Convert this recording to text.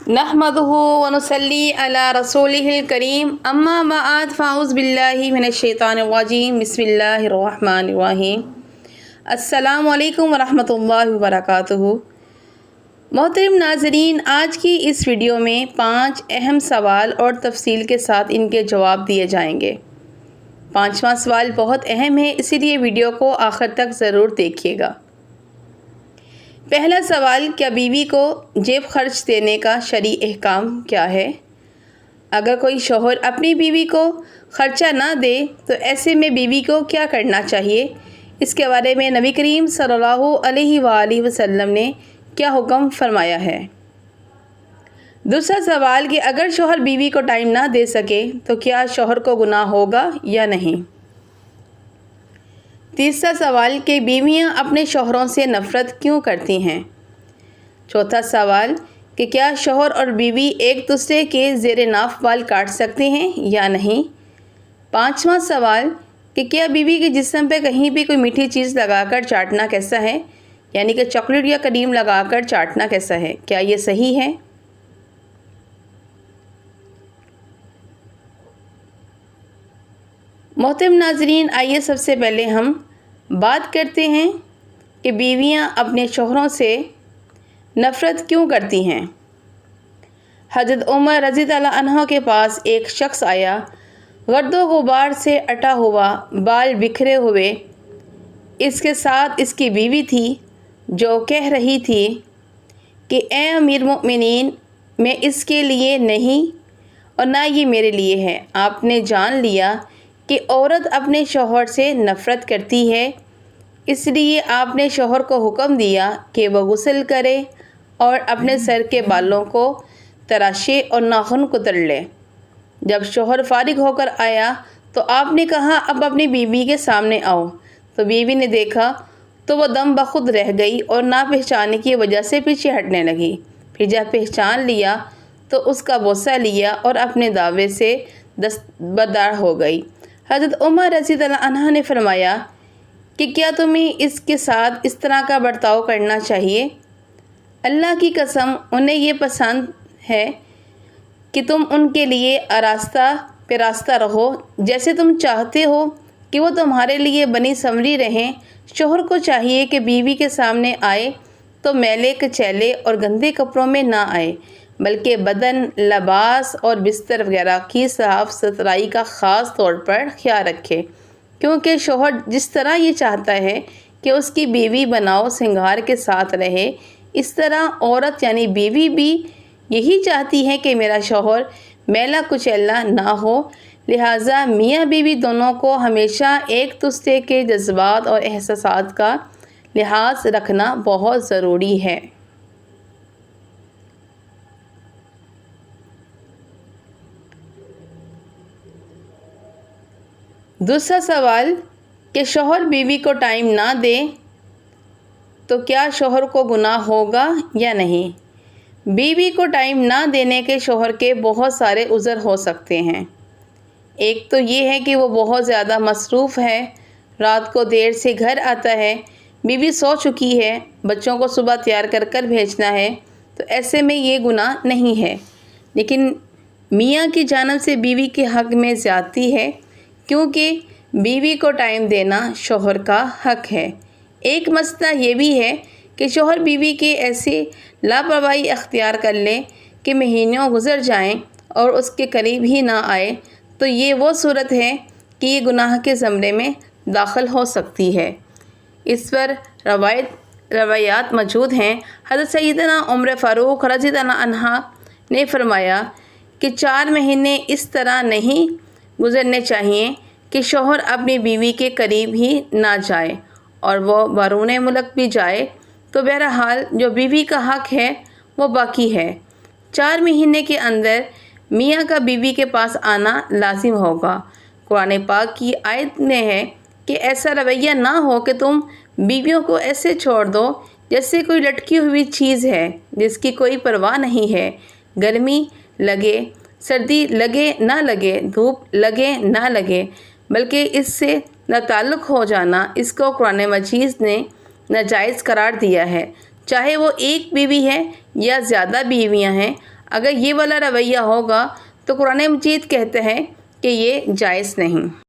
नहमदुहु व नुसल्ली अला रसूलिहिल करीम अम्मा बाद फ़ाउज़ बिल्लाहि मिनश शैतानिर रजीम बिस्मिल्लाहिर रहमानिर रहीम। अस्सलामु अलैकुम व रहमतुल्लाहि व बरकातुहू। मोहतरम नाज़रीन, आज की इस वीडियो में 5 अहम सवाल और तफसील के साथ इनके जवाब दिए जाएंगे। 5वां सवाल बहुत अहम है, इसीलिए वीडियो को आखिर तक ज़रूर देखिएगा। पहला सवाल, क्या बीवी को जेब खर्च देने का शरई अहकाम क्या है? अगर कोई शौहर अपनी बीवी को खर्चा ना दे तो ऐसे में बीवी को क्या करना चाहिए? इसके बारे में नबी करीम सल्लल्लाहु अलैहि वसल्लम ने क्या हुक्म फरमाया है? दूसरा सवाल कि अगर शौहर बीवी को टाइम ना दे सके तो क्या शौहर को गुनाह होगा या नहीं? तीसरा सवाल कि बीवियां अपने शौहरों से नफ़रत क्यों करती हैं? चौथा सवाल कि क्या शौहर और बीवी एक दूसरे के ज़ेरे नाफ बाल काट सकते हैं या नहीं? पाँचवां सवाल कि क्या बीवी के जिस्म पे कहीं भी कोई मीठी चीज़ लगाकर चाटना कैसा है, यानी कि चॉकलेट या क्रीम लगाकर चाटना कैसा है, क्या ये सही है? मोहतरम नाज़रीन, आइए सबसे पहले हम बात करते हैं कि बीवियां अपने शौहरों से नफ़रत क्यों करती हैं। हज़रत उमर रज़ी अल्लाह अन्हा के पास एक शख्स आया, गर्दो गुबार से अटा हुआ, बाल बिखरे हुए। इसके साथ इसकी बीवी थी जो कह रही थी कि ए अमीर मोमिनीन, मैं इसके लिए नहीं और ना ये मेरे लिए है। आपने जान लिया कि औरत अपने शौहर से नफ़रत करती है, इसलिए आपने शौहर को हुक्म दिया कि वह गुस्ल करे और अपने सर के बालों को तराशे और नाखून कुतर ले। जब शौहर फारिग होकर आया तो आपने कहा, अब अपनी बीवी के सामने आओ। तो बीवी ने देखा तो वह दम बखुद रह गई और ना पहचाने की वजह से पीछे हटने लगी। फिर जब पहचान लिया तो उसका बोसा लिया और अपने दावे से दस्तबरदार हो गई। हज़रत उमर रज़ी अल्लाह अन्हा ने फरमाया कि क्या तुम्हें इसके साथ इस तरह का बर्ताव करना चाहिए? अल्लाह की कसम, उन्हें ये पसंद है कि तुम उनके लिए आरास्ता पेरास्ता रहो, जैसे तुम चाहते हो कि वो तुम्हारे लिए बनी संवरी रहें। शौहर को चाहिए कि बीवी के सामने आए तो मैले कचैले और गंदे कपड़ों में ना आए, बल्कि बदन, लिबास और बिस्तर वगैरह की साफ़ सुथराई का ख़ास तौर पर ख्याल रखे, क्योंकि शौहर जिस तरह ये चाहता है कि उसकी बीवी बनाओ सिंगार के साथ रहे, इस तरह औरत यानी बीवी भी यही चाहती है कि मेरा शौहर मैला कुचैला ना हो। लिहाजा मियाँ बीवी दोनों को हमेशा एक दूसरे के जज्बात और एहसासात का लिहाज रखना बहुत ज़रूरी है। दूसरा सवाल कि शौहर बीवी को टाइम ना दे तो क्या शौहर को गुनाह होगा या नहीं? बीवी को टाइम ना देने के शौहर के बहुत सारे उज़र हो सकते हैं। एक तो ये है कि वो बहुत ज़्यादा मसरूफ़ है, रात को देर से घर आता है, बीवी सो चुकी है, बच्चों को सुबह तैयार कर कर भेजना है, तो ऐसे में ये गुनाह नहीं है। लेकिन मियाँ की जानिब से बीवी के हक़ में ज़्यादती है, क्योंकि बीवी को टाइम देना शौहर का हक़ है। एक मसला ये भी है कि शौहर बीवी के ऐसे लापरवाही अख्तियार कर ले कि महीनों गुज़र जाएं और उसके करीब ही ना आए, तो ये वो सूरत है कि ये गुनाह के ज़मरे में दाखिल हो सकती है। इस पर रवायात मौजूद हैं। हज़रत सैयदना उमर फ़ारूक रज़ी अल्लाह अन्हा ने फरमाया कि 4 महीने इस तरह नहीं गुज़रने चाहिए कि शौहर अपनी बीवी के करीब ही ना जाए और वो बैरून मुल्क भी जाए, तो बहरहाल जो बीवी का हक़ है वो बाकी है। 4 महीने के अंदर मियाँ का बीवी के पास आना लाजिम होगा। कुरान पाक की आयत में है कि ऐसा रवैया ना हो कि तुम बीवियों को ऐसे छोड़ दो जैसे कोई लटकी हुई चीज़ है जिसकी कोई परवाह नहीं है। गर्मी लगे, सर्दी लगे ना लगे, धूप लगे ना लगे, बल्कि इससे नाताल्लुक़ हो जाना, इसको कुरान मजीद ने नाजायज़ करार दिया है। चाहे वो एक बीवी है या ज़्यादा बीवियां हैं, اگر یہ والا رویہ ہوگا تو قرآن مجید کہتا ہے کہ یہ جائز نہیں۔